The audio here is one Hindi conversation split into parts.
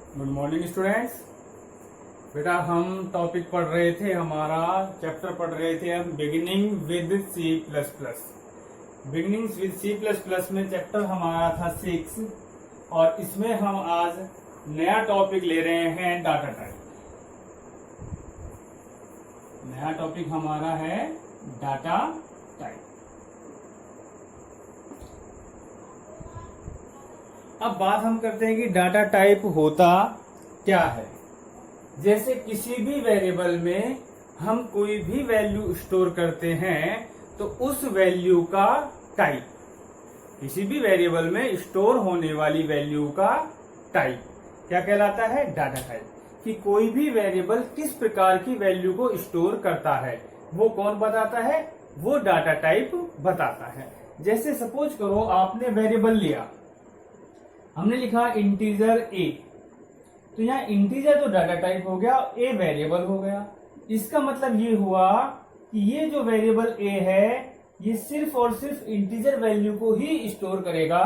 Good morning students. बेटा हम टॉपिक पढ़ रहे थे, हमारा चैप्टर पढ़ रहे थे हम beginning with C plus plus. Beginning with C plus plus में चैप्टर हमारा था 6 और इसमें हम आज नया टॉपिक ले रहे हैं डाटा टाइप। नया टॉपिक हमारा है डाटा टाइप। अब बात हम करते हैं कि डाटा टाइप होता क्या है। जैसे किसी भी वेरिएबल में हम कोई भी वैल्यू स्टोर करते हैं तो उस वैल्यू का टाइप, किसी भी वेरिएबल में स्टोर होने वाली वैल्यू का टाइप क्या कहलाता है? Data type. कि कोई भी वेरिएबल किस प्रकार की वैल्यू को स्टोर करता है वो कौन बताता है? वो डाटा टाइप बताता है। जैसे सपोज करो आपने वेरिएबल लिया, हमने लिखा इंटीजर ए, तो यहाँ इंटीजर तो डाटा टाइप हो गया, ए वेरिएबल हो गया। इसका मतलब ये हुआ कि ये जो वेरिएबल ए है ये सिर्फ और सिर्फ इंटीजर वैल्यू को ही स्टोर करेगा।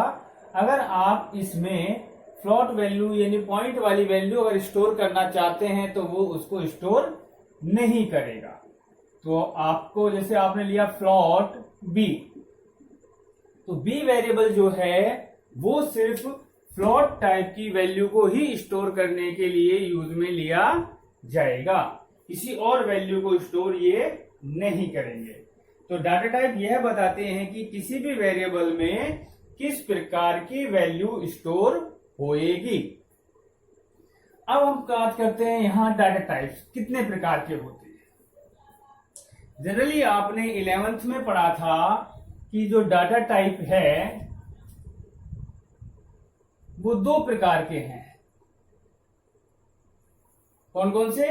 अगर आप इसमें फ्लोट वैल्यू यानी पॉइंट वाली वैल्यू अगर स्टोर करना चाहते हैं तो वो उसको स्टोर नहीं करेगा। तो आपको, जैसे आपने लिया फ्लोट बी, तो बी वेरिएबल जो है वो सिर्फ फ्लोट टाइप की वैल्यू को ही स्टोर करने के लिए यूज में लिया जाएगा, किसी और वैल्यू को स्टोर ये नहीं करेंगे। तो डाटा टाइप यह बताते हैं कि किसी भी वेरिएबल में किस प्रकार की वैल्यू स्टोर होएगी। अब हम बात करते हैं यहां डाटा टाइप्स कितने प्रकार के होते हैं। जनरली आपने 11th में पढ़ा था कि जो डाटा टाइप है वो 2 प्रकार के हैं। कौन कौन से?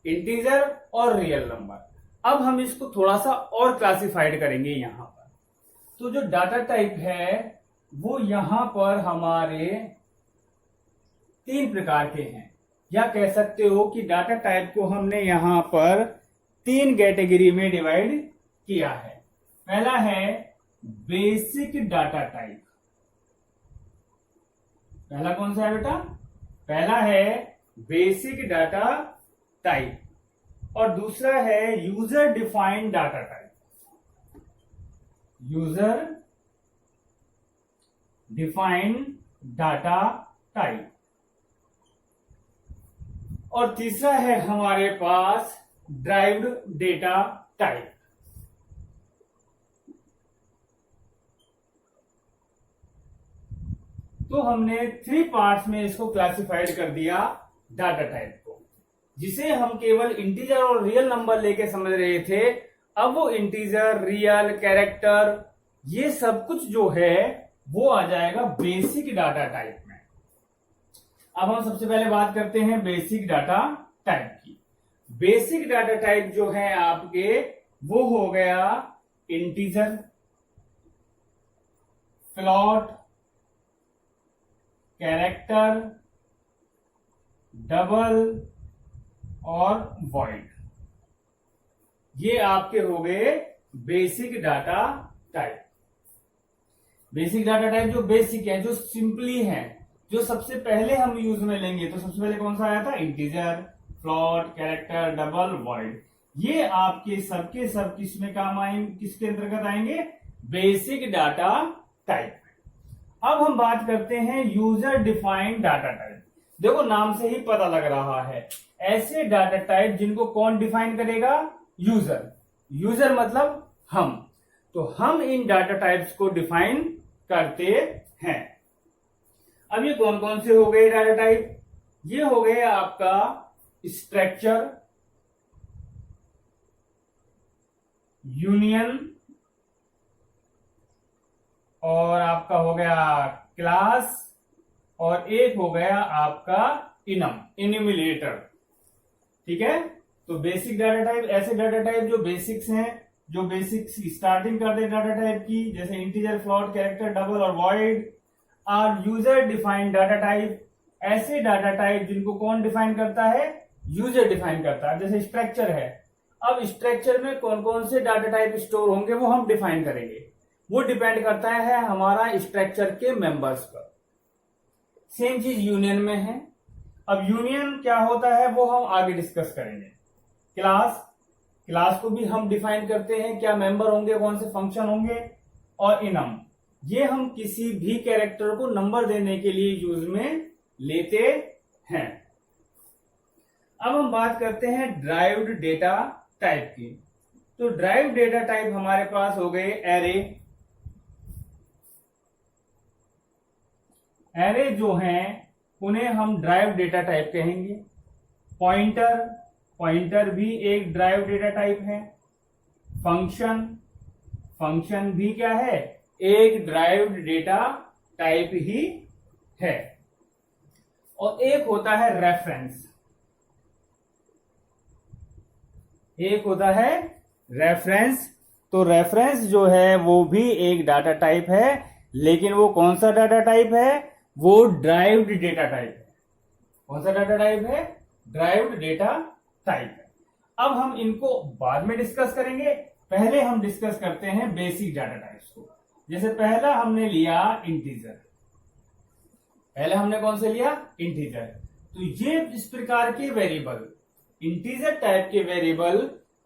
इंटीजर और रियल नंबर। अब हम इसको थोड़ा सा और क्लासिफाइड करेंगे यहां पर। तो जो डाटा टाइप है वो यहां पर हमारे 3 प्रकार के हैं, या कह सकते हो कि डाटा टाइप को हमने यहां पर 3 कैटेगरी में डिवाइड किया है। पहला है बेसिक डाटा टाइप। पहला कौन सा है बेटा? पहला है बेसिक डाटा टाइप और दूसरा है user defined data type. User defined data type और तीसरा है हमारे पास ड्राइव्ड डेटा टाइप। तो हमने 3 पार्ट्स में इसको क्लासिफाइड कर दिया डाटा टाइप को, जिसे हम केवल इंटीजर और रियल नंबर लेके समझ रहे थे। अब वो इंटीजर, रियल, कैरेक्टर, ये सब कुछ जो है वो आ जाएगा बेसिक डाटा टाइप में। अब हम सबसे पहले बात करते हैं बेसिक डाटा टाइप की। बेसिक डाटा टाइप जो है आपके वो हो गया इंटीजर, फ्लोट, कैरेक्टर, डबल और वॉइड। ये आपके हो गए basic data type. Basic data type जो बेसिक है, जो सिंपली है, जो सबसे पहले हम यूज में लेंगे, तो सबसे पहले कौन सा आया था? Integer, float, character, double, void. ये आपके सबके सब किस में काम आएंगे, किसके अंतर्गत आएंगे? Basic data type. अब हम बात करते हैं यूजर डिफाइंड डाटा टाइप। देखो नाम से ही पता लग रहा है, ऐसे डाटा टाइप जिनको कौन डिफाइन करेगा? यूजर। यूजर मतलब हम। तो हम इन डाटा टाइप्स को डिफाइन करते हैं। अब ये कौन कौन से हो गए डाटा टाइप? ये हो गए आपका स्ट्रक्चर, यूनियन और आपका हो गया क्लास और एक हो गया आपका इनम्यूलेटर। ठीक है। तो बेसिक डाटा टाइप ऐसे डाटा टाइप जो बेसिक्स हैं, जो बेसिक्स स्टार्टिंग करते हैं डाटा टाइप की, जैसे इंटीजर, फ्लोट, कैरेक्टर, डबल और वॉइड। और यूजर डिफाइंड डाटा टाइप, ऐसे डाटा टाइप जिनको कौन डिफाइन करता है? यूजर डिफाइन करता है। जैसे स्ट्रक्चर है, अब स्ट्रक्चर में कौन कौन से डाटा टाइप स्टोर होंगे वो हम डिफाइन करेंगे। वो डिपेंड करता है हमारा स्ट्रक्चर के मेंबर्स पर। सेम चीज यूनियन में है। अब यूनियन क्या होता है वो हम आगे डिस्कस करेंगे। क्लास को भी हम डिफाइन करते हैं, क्या मेंबर होंगे, कौन से फंक्शन होंगे। और इनम, ये हम किसी भी कैरेक्टर को नंबर देने के लिए यूज में लेते हैं। अब हम बात करते हैं ड्राइव्ड डेटा टाइप की। तो ड्राइव्ड डेटा टाइप हमारे पास हो गए एरे। एरे जो हैं उन्हें हम ड्राइव्ड डेटा टाइप कहेंगे। पॉइंटर भी एक ड्राइव्ड डेटा टाइप है। फंक्शन भी क्या है, एक ड्राइव्ड डेटा टाइप ही है। और एक होता है रेफरेंस। तो रेफरेंस जो है वो भी एक डाटा टाइप है, लेकिन वो कौन सा डाटा टाइप है, वो ड्राइव्ड डेटा टाइप है। कौन सा डाटा टाइप है, ड्राइव्ड डेटा टाइप है। अब हम इनको बाद में डिस्कस करेंगे, पहले हम डिस्कस करते हैं बेसिक डाटा टाइप्स को। जैसे पहला हमने लिया इंटीजर। पहले हमने कौन से लिया, इंटीजर। तो ये इस प्रकार के वेरिएबल, इंटीजर टाइप के वेरिएबल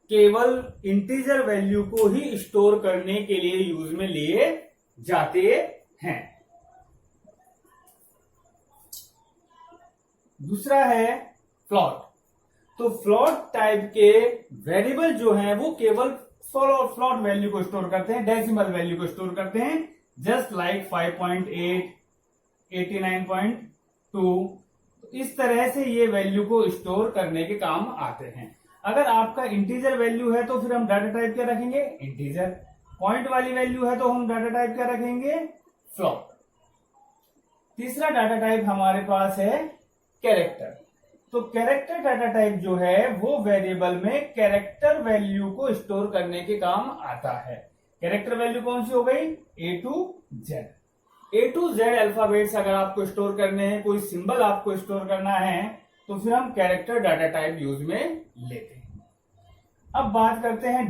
केवल इंटीजर वैल्यू को ही स्टोर करने के लिए यूज में लिए जाते हैं। दूसरा है फ्लोट। तो फ्लोट टाइप के वेरिएबल जो हैं वो केवल फ्लोट वैल्यू को स्टोर करते हैं, डेसिमल वैल्यू को स्टोर करते हैं, जस्ट लाइक 5.8, 89.2। इस तरह से ये वैल्यू को स्टोर करने के काम आते हैं। अगर आपका इंटीजर वैल्यू है तो फिर हम डाटा टाइप क्या रखेंगे, इंटीजर। पॉइंट वाली वैल्यू है तो हम डाटा टाइप क्या रखेंगे, फ्लोट। तीसरा डाटा टाइप हमारे पास है कैरेक्टर। तो कैरेक्टर डाटा टाइप जो है वो वेरिएबल में कैरेक्टर वैल्यू को स्टोर करने के काम आता है। कैरेक्टर वैल्यू कौन सी हो गई, A to Z अल्फाबेट्स अगर आपको स्टोर करने हैं, कोई सिंबल आपको स्टोर करना है, तो फिर हम कैरेक्टर डाटा टाइप यूज में लेते हैं। अब बात करते हैं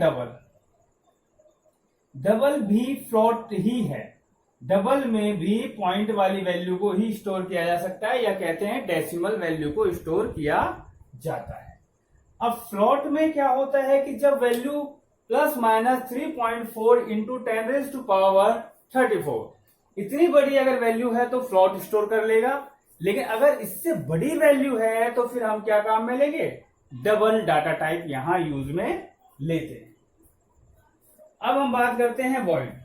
डबल भी फ्लोट ही है। डबल में भी पॉइंट वाली वैल्यू को ही स्टोर किया जा सकता है, या कहते हैं डेसिमल वैल्यू को स्टोर किया जाता है। अब फ्लोट में क्या होता है कि जब वैल्यू ±3.4 इंटू 10⁻34 इतनी बड़ी अगर वैल्यू है तो फ्लोट स्टोर कर लेगा, लेकिन अगर इससे बड़ी वैल्यू है तो फिर हम क्या काम में लेंगे, डबल डाटा टाइप यहां यूज में लेते हैं। अब हम बात करते हैं वॉइड।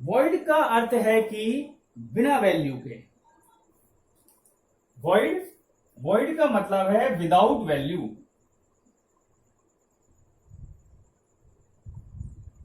वॉइड का अर्थ है कि बिना वैल्यू के। वॉइड का मतलब है विदाउट वैल्यू।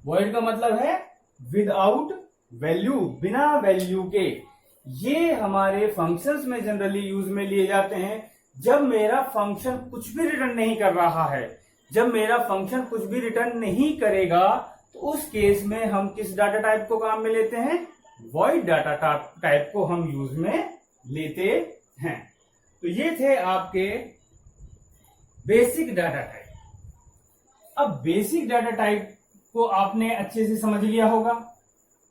वॉइड का मतलब है विदाउट वैल्यू, बिना वैल्यू के। ये हमारे फंक्शंस में जनरली यूज में लिए जाते हैं जब मेरा फंक्शन कुछ भी रिटर्न नहीं कर रहा है। जब मेरा फंक्शन कुछ भी रिटर्न नहीं करेगा तो उस केस में हम किस डाटा टाइप को काम में लेते हैं, वॉइड डाटा टाइप को हम यूज में लेते हैं। तो ये थे आपके बेसिक डाटा टाइप। अब बेसिक डाटा टाइप को आपने अच्छे से समझ लिया होगा।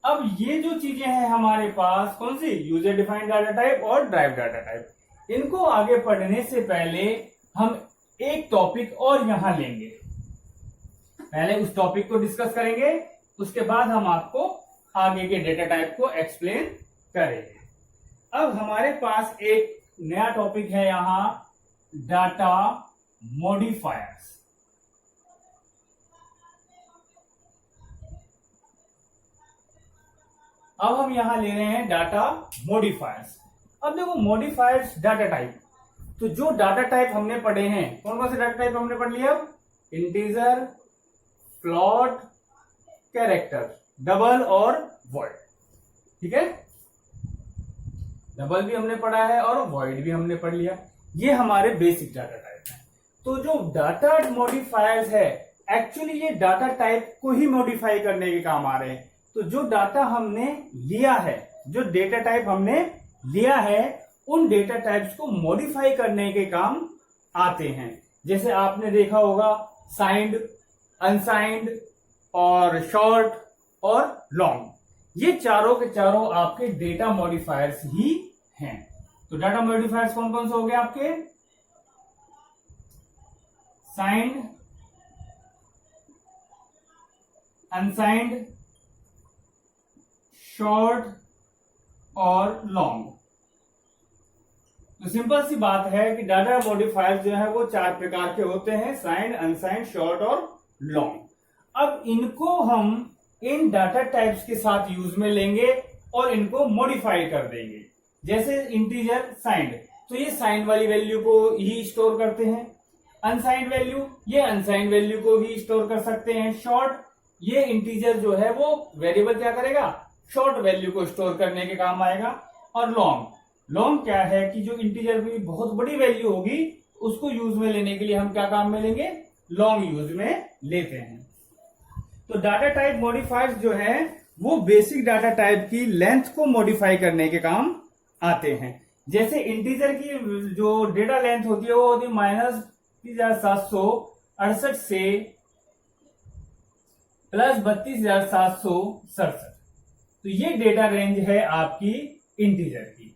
अब ये जो चीजें हैं हमारे पास, कौन सी, यूजर डिफाइंड डाटा टाइप और ड्राइव डाटा टाइप, इनको आगे पढ़ने से पहले हम एक टॉपिक और यहां लेंगे। पहले उस टॉपिक को डिस्कस करेंगे, उसके बाद हम आपको आगे के डेटा टाइप को एक्सप्लेन करेंगे। अब हमारे पास एक नया टॉपिक है यहां, डाटा मॉडिफायर्स। अब हम यहां ले रहे हैं डाटा मॉडिफायर्स। अब देखो मॉडिफायर्स डाटा टाइप, तो जो डाटा टाइप हमने पढ़े हैं, कौन कौन से डाटा टाइप हमने पढ़ लिया, इंटीजर, फ्लोट, कैरेक्टर, डबल और वॉइड। ठीक है, डबल भी हमने पढ़ा है और वॉइड भी हमने पढ़ लिया। ये हमारे बेसिक डाटा टाइप है। तो जो डाटा मॉडिफायर्स है, एक्चुअली ये डाटा टाइप को ही मॉडिफाई करने के काम आ रहे हैं। तो जो डाटा हमने लिया है, जो डेटा टाइप हमने लिया है, उन डेटा टाइप्स को मॉडिफाई करने के काम आते हैं। जैसे आपने देखा होगा साइंड, अनसाइंड और शॉर्ट और लॉन्ग, ये चारों के चारों आपके डेटा मॉडिफायर्स ही हैं। तो डाटा मॉडिफायर्स कौन कौन से हो गए आपके, साइंड, अनसाइंड, शॉर्ट और लॉन्ग। तो सिंपल सी बात है कि डाटा मॉडिफायर्स जो है वो 4 प्रकार के होते हैं, साइंड, अनसाइंड, शॉर्ट और लॉन्ग। अब इनको हम इन डाटा टाइप्स के साथ यूज में लेंगे और इनको मॉडिफाई कर देंगे। जैसे इंटीजर साइंड, तो ये साइंड वाली वैल्यू को ही स्टोर करते हैं। अनसाइंड वैल्यू, ये अनसाइंड वैल्यू को ही स्टोर कर सकते हैं। शॉर्ट, ये इंटीजर जो है वो वेरिएबल क्या करेगा, शॉर्ट वैल्यू को स्टोर करने के काम आएगा। और लॉन्ग, लॉन्ग क्या है कि जो इंटीजर की बहुत बड़ी वैल्यू होगी उसको यूज में लेने के लिए हम क्या काम में लेंगे, लॉन्ग यूज में लेते हैं। तो डाटा टाइप मॉडिफायर्स जो है वो बेसिक डाटा टाइप की लेंथ को मॉडिफाई करने के काम आते हैं। जैसे इंटीजर की जो डेटा लेंथ होती है वो होती है -30,768 से +32,767। तो ये डेटा रेंज है आपकी इंटीजर की।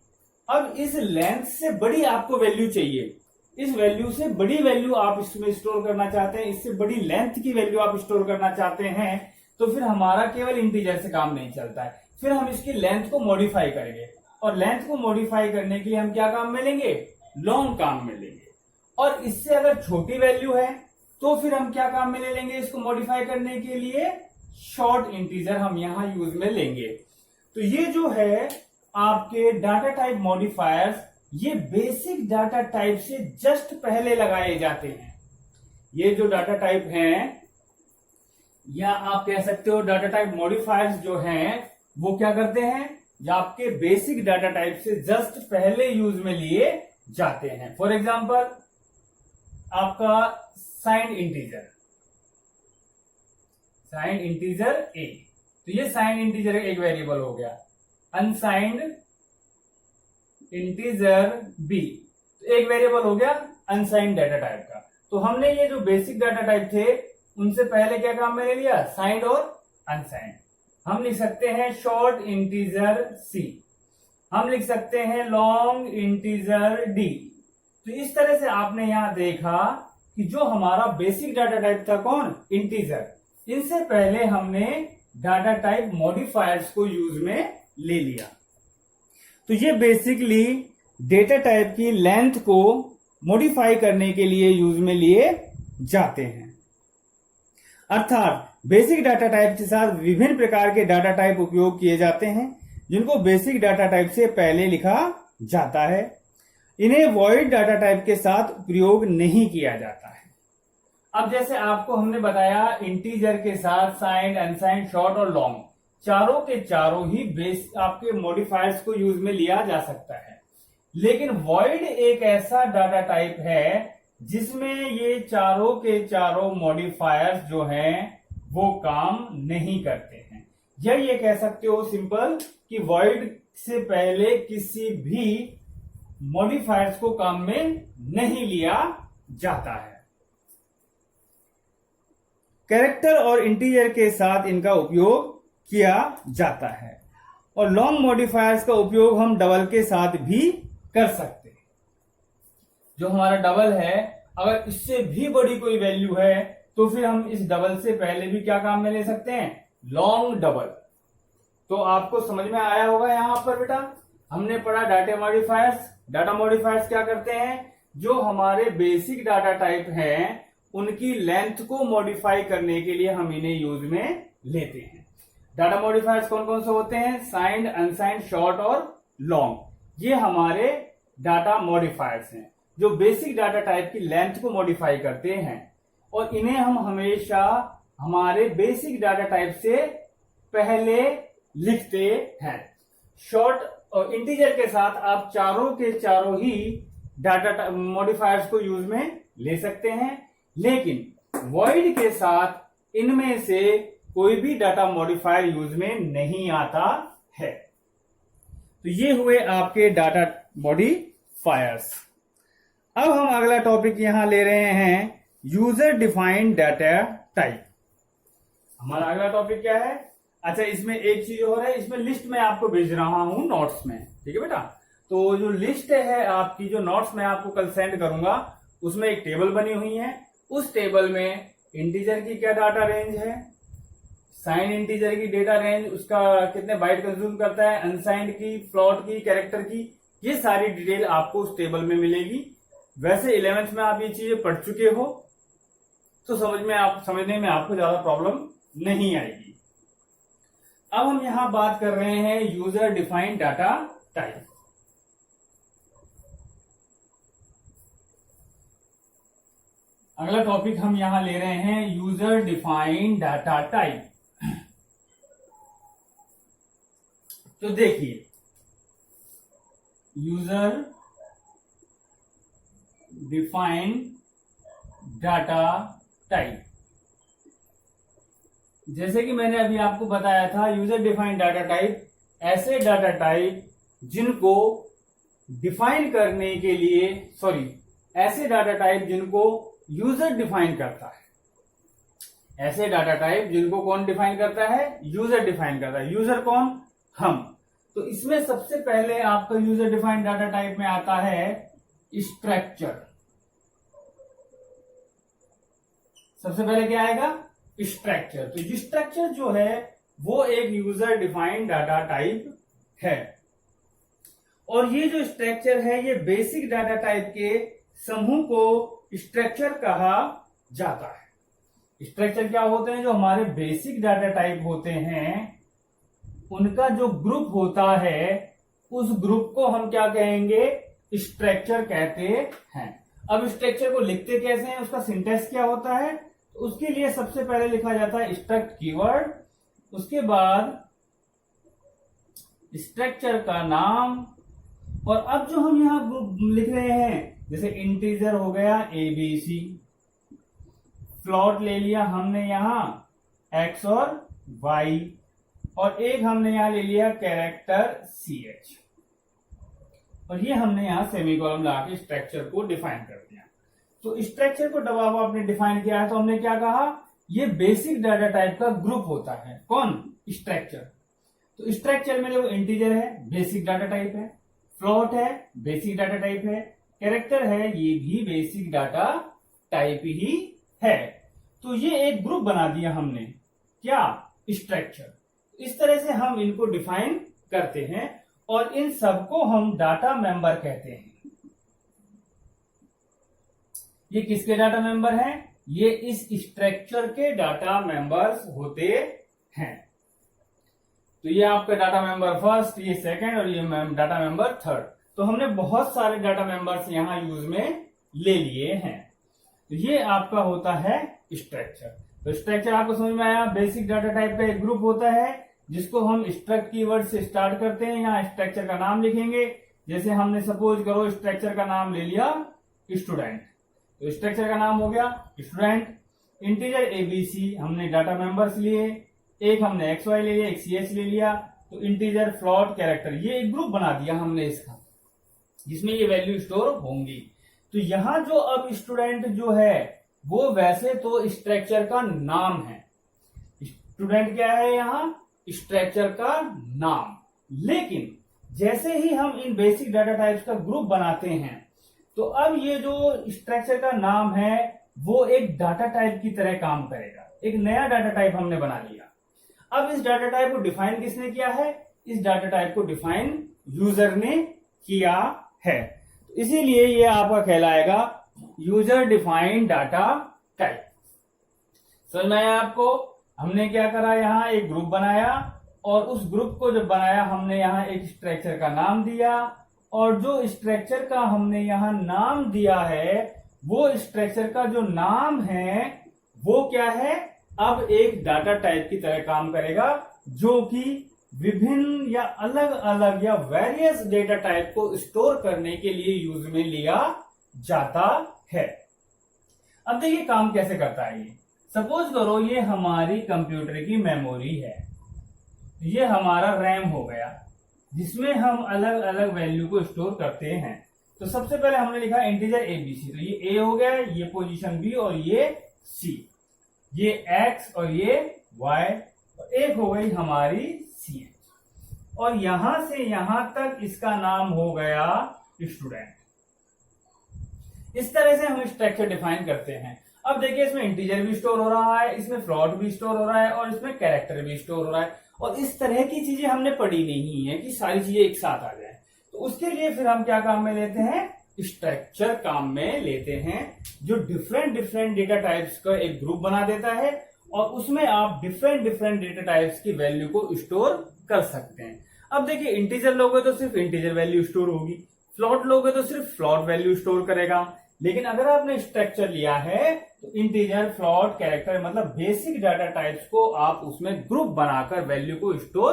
अब इस लेंथ से बड़ी आपको वैल्यू चाहिए, इस वैल्यू से बड़ी वैल्यू आप इसमें स्टोर करना चाहते हैं, इससे बड़ी लेंथ की वैल्यू आप स्टोर करना चाहते हैं, तो फिर हमारा केवल इंटीजर से काम नहीं चलता है, फिर हम इसकी लेंथ को मॉडिफाई करेंगे। और लेंथ को मॉडिफाई करने के लिए हम क्या काम में लेंगे, लॉन्ग काम में लेंगे। और इससे अगर छोटी वैल्यू है तो फिर हम क्या काम में ले लेंगे, इसको मॉडिफाई करने के लिए शॉर्ट इंटीजर हम यहां यूज में लेंगे। तो ये जो है आपके डाटा टाइप मॉडिफायर्स, ये बेसिक डाटा टाइप से जस्ट पहले लगाए जाते हैं। ये जो डाटा टाइप हैं, या आप कह सकते हो डाटा टाइप मॉडिफायर्स जो हैं वो क्या करते हैं, जो आपके बेसिक डाटा टाइप से जस्ट पहले यूज में लिए जाते हैं। फॉर एग्जांपल आपका signed integer, signed integer a, तो ये साइंड इंटीजर एक वेरिएबल हो गया। अनसाइंड इंटीजर बी, तो एक वेरिएबल हो गया अनसाइंड डाटा टाइप का। तो हमने ये जो बेसिक डाटा टाइप थे उनसे पहले क्या काम में ले लिया, साइंड और अनसाइंड। हम लिख सकते हैं शॉर्ट इंटीजर सी, हम लिख सकते हैं लॉन्ग इंटीजर डी। तो इस तरह से आपने यहां देखा कि जो हमारा बेसिक डाटा टाइप था कौन, इंटीजर, इनसे पहले हमने डाटा टाइप मॉडिफायर्स को यूज में ले लिया। तो ये बेसिकली डेटा टाइप की लेंथ को मॉडिफाई करने के लिए यूज में लिए जाते हैं। अर्थात बेसिक डाटा टाइप के साथ विभिन्न प्रकार के डाटा टाइप उपयोग किए जाते हैं जिनको बेसिक डाटा टाइप से पहले लिखा जाता है। इन्हें वॉइड डाटा टाइप के साथ प्रयोग नहीं किया जाता है। अब जैसे आपको हमने बताया इंटीजर के साथ साइंड, अनसाइंड, शॉर्ट और लॉन्ग, चारों के चारों ही बेस आपके मॉडिफायर्स को यूज में लिया जा सकता है। लेकिन वॉइड एक ऐसा डाटा टाइप है जिसमें ये चारों के चारों मॉडिफायर्स जो हैं वो काम नहीं करते हैं। या ये कह सकते हो सिंपल कि वॉइड से पहले किसी भी मॉडिफायर्स को काम में नहीं लिया जाता है। कैरेक्टर और इंटीजर के साथ इनका उपयोग किया जाता है। और लॉन्ग मॉडिफायर्स का उपयोग हम डबल के साथ भी कर सकते हैं। जो हमारा डबल है, अगर इससे भी बड़ी कोई वैल्यू है तो फिर हम इस डबल से पहले भी क्या काम में ले सकते हैं, लॉन्ग डबल। तो आपको समझ में आया होगा यहां पर बेटा, हमने पढ़ा डाटा मॉडिफायर्स। डाटा मॉडिफायर्स क्या करते हैं, जो हमारे बेसिक डाटा टाइप हैं उनकी लेंथ को मॉडिफाई करने के लिए हम इन्हें यूज में लेते हैं। डाटा मॉडिफायर्स कौन कौन से होते हैं, साइंड, अनसाइंड, शॉर्ट और लॉन्ग। ये हमारे डाटा मॉडिफायर्स हैं जो बेसिक डाटा टाइप की लेंथ को मॉडिफाई करते हैं, और इन्हें हम हमेशा हमारे बेसिक डाटा टाइप से पहले लिखते हैं। शॉर्ट और इंटीजर के साथ आप चारों के चारों ही डाटा मॉडिफायर्स को यूज में ले सकते हैं, लेकिन वॉइड के साथ इनमें से कोई भी डाटा मॉडिफायर यूज में नहीं आता है। तो ये हुए आपके डाटा मॉडिफायर्स। अब हम अगला टॉपिक यहां ले रहे हैं, यूजर डिफाइंड डाटा टाइप। हमारा अगला टॉपिक क्या है, अच्छा इसमें एक चीज और है, इसमें लिस्ट में आपको भेज रहा हूं नोट्स में, ठीक है बेटा। तो जो लिस्ट है आपकी, जो नोट्स मैं आपको कल सेंड करूंगा, उसमें एक टेबल बनी हुई है, उस टेबल में इंटीजर की क्या डाटा रेंज है, साइन इंटीजर की डेटा रेंज, उसका कितने बाइट कंज्यूम करता है, अनसाइंड की, फ्लोट की, कैरेक्टर की, ये सारी डिटेल आपको उस टेबल में मिलेगी। वैसे 11th में आप ये चीजें पढ़ चुके हो तो समझने में आपको ज्यादा प्रॉब्लम नहीं आएगी। अब हम यहां बात कर रहे हैं यूजर डिफाइंड डाटा टाइप। अगला टॉपिक हम यहां ले रहे हैं यूजर डिफाइंड डाटा टाइप। तो देखिए, यूजर डिफाइंड डाटा टाइप, जैसे कि मैंने अभी आपको बताया था, यूजर डिफाइंड डाटा टाइप ऐसे डाटा टाइप जिनको डिफाइन करने के लिए, ऐसे डाटा टाइप जिनको यूजर डिफाइन करता है। ऐसे डाटा टाइप जिनको कौन डिफाइन करता है, यूजर डिफाइन करता है। यूजर कौन, हम। तो इसमें सबसे पहले आपका यूजर डिफाइंड डाटा टाइप में आता है स्ट्रक्चर। सबसे पहले क्या आएगा, स्ट्रक्चर। तो स्ट्रक्चर जो है वो एक यूजर डिफाइंड डाटा टाइप है, और ये जो स्ट्रक्चर है ये बेसिक डाटा टाइप के समूह को स्ट्रक्चर कहा जाता है। स्ट्रक्चर क्या होते हैं, जो हमारे बेसिक डाटा टाइप होते हैं उनका जो ग्रुप होता है उस ग्रुप को हम क्या कहेंगे, स्ट्रक्चर कहते हैं। अब स्ट्रक्चर को लिखते कैसे हैं, उसका सिंटेक्स क्या होता है, तो उसके लिए सबसे पहले लिखा जाता है स्ट्रक्ट कीवर्ड, उसके बाद स्ट्रक्चर का नाम, और अब जो हम यहां ग्रुप लिख रहे हैं, जैसे इंटीजर हो गया ABC, फ्लोट ले लिया हमने यहां X और Y, और एक हमने यहां ले लिया कैरेक्टर CH, और ये हमने यहां सेमीकोलन लगा के स्ट्रक्चर को डिफाइन कर दिया। तो स्ट्रक्चर को जब आपने डिफाइन किया है तो हमने क्या कहा, ये बेसिक डाटा टाइप का ग्रुप होता है। कौन, स्ट्रक्चर। तो स्ट्रक्चर में जो इंटीजर है बेसिक डाटा टाइप है, फ्लोट है बेसिक डाटा टाइप है, कैरेक्टर है ये भी बेसिक डाटा टाइप ही है। तो ये एक ग्रुप बना दिया हमने, क्या, स्ट्रक्चर। इस तरह से हम इनको डिफाइन करते हैं और इन सबको हम डाटा मेंबर कहते हैं। ये किसके डाटा मेंबर हैं, ये इस स्ट्रक्चर के डाटा मेंबर्स होते हैं। तो ये आपका डाटा मेंबर फर्स्ट, ये सेकंड, और ये डाटा मेंबर थर्ड। तो हमने बहुत सारे डाटा मेंबर्स यहां यूज में ले लिए हैं। तो ये आपका होता है स्ट्रक्चर। तो स्ट्रक्चर आपको समझ में आया, बेसिक डाटा टाइप का एक ग्रुप होता है जिसको हम स्ट्रक्ट कीवर्ड से स्टार्ट करते हैं। यहाँ स्ट्रक्चर का नाम लिखेंगे, जैसे हमने सपोज करो स्ट्रक्चर का नाम ले लिया स्टूडेंट, तो स्ट्रक्चर का नाम हो गया स्टूडेंट। इंटीजर ABC हमने डाटा मेंबर्स लिए, एक हमने XY ले लिया, एक CH ले लिया, तो इंटीजर, फ्लोट, कैरेक्टर, ये एक ग्रुप बना दिया हमने इसका, जिसमें ये वैल्यू स्टोर होंगी। तो यहां जो अब स्टूडेंट जो है वो वैसे तो स्ट्रक्चर का नाम है, स्टूडेंट क्या है यहाँ, स्ट्रक्चर का नाम। लेकिन जैसे ही हम इन बेसिक डाटा टाइप्स का ग्रुप बनाते हैं तो अब ये जो स्ट्रक्चर का नाम है वो एक डाटा टाइप की तरह काम करेगा। एक नया डाटा टाइप हमने बना लिया। अब इस डाटा टाइप को डिफाइन किसने किया है, इस डाटा टाइप को डिफाइन यूजर ने किया है। इसीलिए ये आपका कहलाएगा यूजर डिफाइंड डाटा टाइप। समझ में आया आपको, हमने क्या करा, यहाँ एक ग्रुप बनाया, और उस ग्रुप को जब बनाया हमने यहाँ एक स्ट्रक्चर का नाम दिया, और जो स्ट्रक्चर का हमने यहाँ नाम दिया है वो स्ट्रक्चर का जो नाम है वो क्या है, अब एक डाटा टाइप की तरह काम करेगा, जो कि विभिन्न या अलग अलग या वेरियस डेटा टाइप को स्टोर करने के लिए यूज में लिया जाता है। अब देखिए काम कैसे करता है ये। सपोज करो ये हमारी कंप्यूटर की मेमोरी है, ये हमारा रैम हो गया जिसमें हम अलग अलग वैल्यू को स्टोर करते हैं। तो सबसे पहले हमने लिखा इंटीजर ABC, तो ये A हो गया, ये पोजीशन B और ये C, ये X और ये Y, और एक हो गई हमारी CH, और यहां से यहां तक इसका नाम हो गया स्टूडेंट। इस तरह से हम स्ट्रक्चर डिफाइन करते हैं। अब देखिए इसमें इंटीजर भी स्टोर हो रहा है, इसमें फ्लोट भी स्टोर हो रहा है और इसमें कैरेक्टर भी स्टोर हो रहा है। और इस तरह की चीजें हमने पढ़ी नहीं है कि सारी चीजें एक साथ आ जाए। तो उसके लिए फिर हम क्या काम में लेते हैं, स्ट्रक्चर काम में लेते हैं, जो डिफरेंट डिफरेंट डेटा टाइप्स का एक ग्रुप बना देता है और उसमें आप डिफरेंट डिफरेंट डेटा टाइप्स की वैल्यू को स्टोर कर सकते हैं। अब देखिए इंटीजर लोगे तो सिर्फ इंटीजर वैल्यू स्टोर होगी, फ्लोट लोगे तो सिर्फ फ्लोट वैल्यू स्टोर करेगा। लेकिन अगर आपने स्ट्रक्चर लिया है तो इंटीजर, फ्लोट, कैरेक्टर मतलब बेसिक डाटा टाइप्स को आप उसमें ग्रुप बनाकर वैल्यू को स्टोर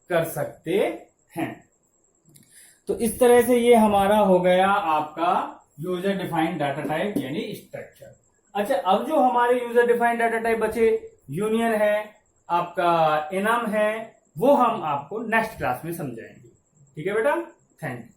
कर सकते हैं। तो इस तरह से ये हमारा हो गया आपका यूजर डिफाइंड डाटा टाइप यानी स्ट्रक्चर। अच्छा, अब जो हमारे यूजर डिफाइंड डाटा टाइप बचे, यूनियन है, आपका एनम है, वो हम आपको नेक्स्ट क्लास में समझाएंगे। ठीक है बेटा, थैंक यू।